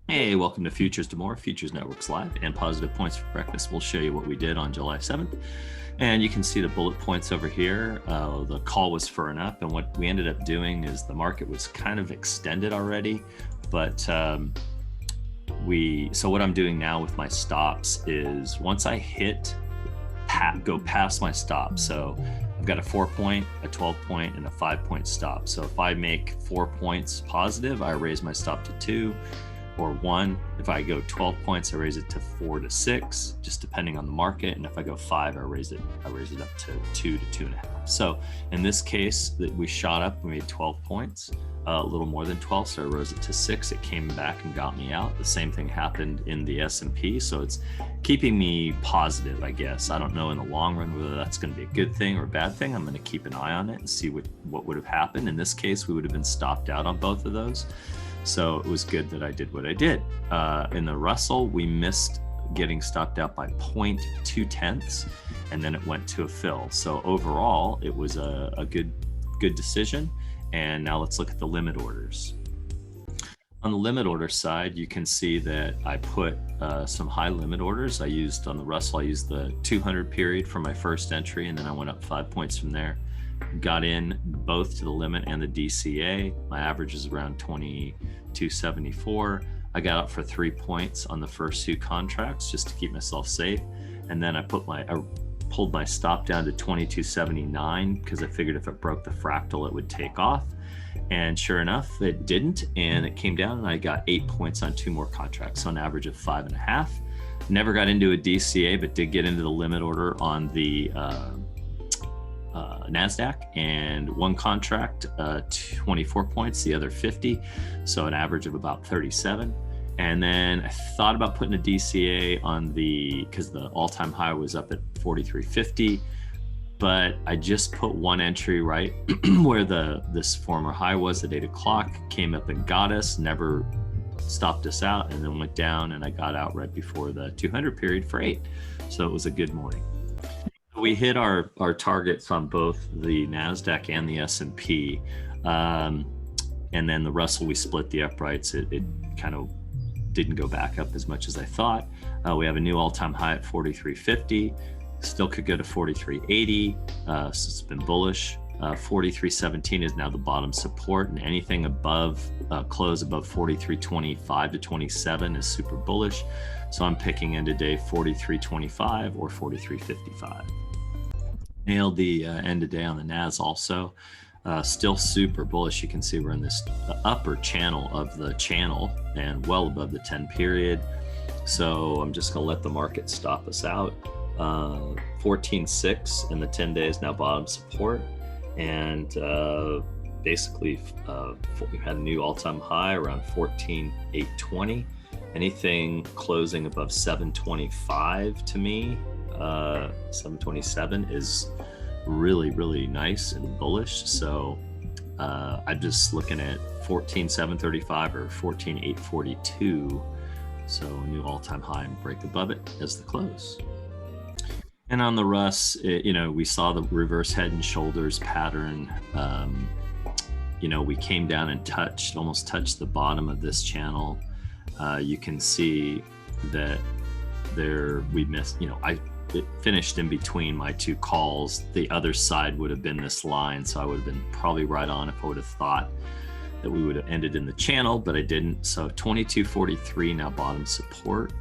Hey, welcome to Futures to More, Futures Networks Live and Positive Points for Breakfast. We'll show you what we did on July 7th. And you can see the bullet points over here. The call was firm up, and what we ended up doing is the market was kind of extended already. But so what I'm doing now with my stops is once I go past my stop. So I've got a 4-point, a 12-point, and a 5-point stop. So if I make 4 points positive, I raise my stop to 2 or 1. If I go 12 points, I raise it to 4 to 6, just depending on the market. And if I go 5, I raise it up to 2 to 2.5. So in this case, that we shot up, we made 12 points, a little more than 12. So I rose it to 6. It came back and got me out. The same thing happened in the S&P. So it's keeping me positive, I guess. I don't know in the long run whether that's going to be a good thing or a bad thing. I'm going to keep an eye on it and see what would have happened. In this case, we would have been stopped out on both of those. So it was good that I did what I did. In the Russell, we missed getting stopped out by 0.2, and then it went to a fill. So overall, it was a good decision. And now let's look at the limit orders. On the limit order side, you can see that I put some high limit orders. On the Russell, I used the 200 period for my first entry, and then I went up 5 points from there. Got in both to the limit and the DCA. My average is around 22.74. I got out for 3 points on the first 2 contracts just to keep myself safe. And then I pulled my stop down to 22.79 because I figured if it broke the fractal, it would take off. And sure enough, it didn't. And it came down and I got 8 points on 2 more contracts. So an average of 5.5. Never got into a DCA, but did get into the limit order on the NASDAQ, and 1 contract, 24 points, the other 50. So an average of about 37. And then I thought about putting a DCA on because the all-time high was up at 43.50, but I just put 1 entry right where this former high was at 8 o'clock, came up and got us, never stopped us out, and then went down, and I got out right before the 200 period for 8. So it was a good morning. We hit our targets on both the NASDAQ and the S&P. And then the Russell, we split the uprights. It kind of didn't go back up as much as I thought. We have a new all-time high at 43.50. Still could go to 43.80. So it's been bullish. 43.17 is now the bottom support, and anything above close above 43.25 to 27 is super bullish. So I'm picking in today 43.25 or 43.55. Nailed the end of day on the NAS also. Still super bullish. You can see we're in this upper channel of the channel and well above the 10 period. So I'm just going to let the market stop us out. 14.6 in the 10 days now bottom support. And basically we had a new all-time high around 14.820. Anything closing above 725 to me, 727 is really, really nice and bullish. So I'm just looking at 14.735 or 14.842. So a new all-time high and break above it as the close. And on the Russ, we saw the reverse head and shoulders pattern. We came down and almost touched the bottom of this channel. You can see that we missed, it finished in between my 2 calls. The other side would have been this line. So I would have been probably right on if I would have thought that we would have ended in the channel, but I didn't. So 22.43 now bottom support.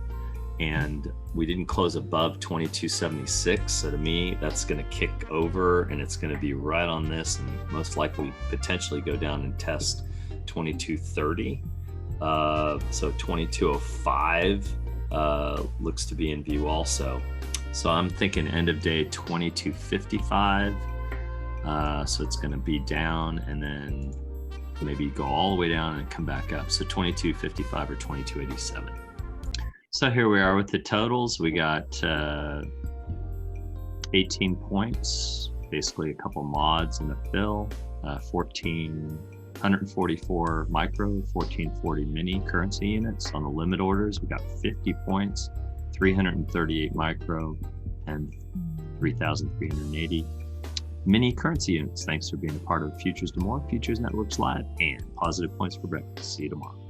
And we didn't close above 22.76. So to me, that's going to kick over and it's going to be right on this and most likely potentially go down and test 22.30. So 22.05 looks to be in view also. So I'm thinking end of day 22.55. So it's going to be down and then maybe go all the way down and come back up. So 22.55 or 22.87. So here we are with the totals. We got 18 points, basically a couple mods and a fill, 144 micro, 1440 mini currency units. On the limit orders, we got 50 points, 338 micro, and 3,380 mini currency units. Thanks for being a part of Futures to More, Futures Networks Live, and Positive Points for Breakfast. See you tomorrow.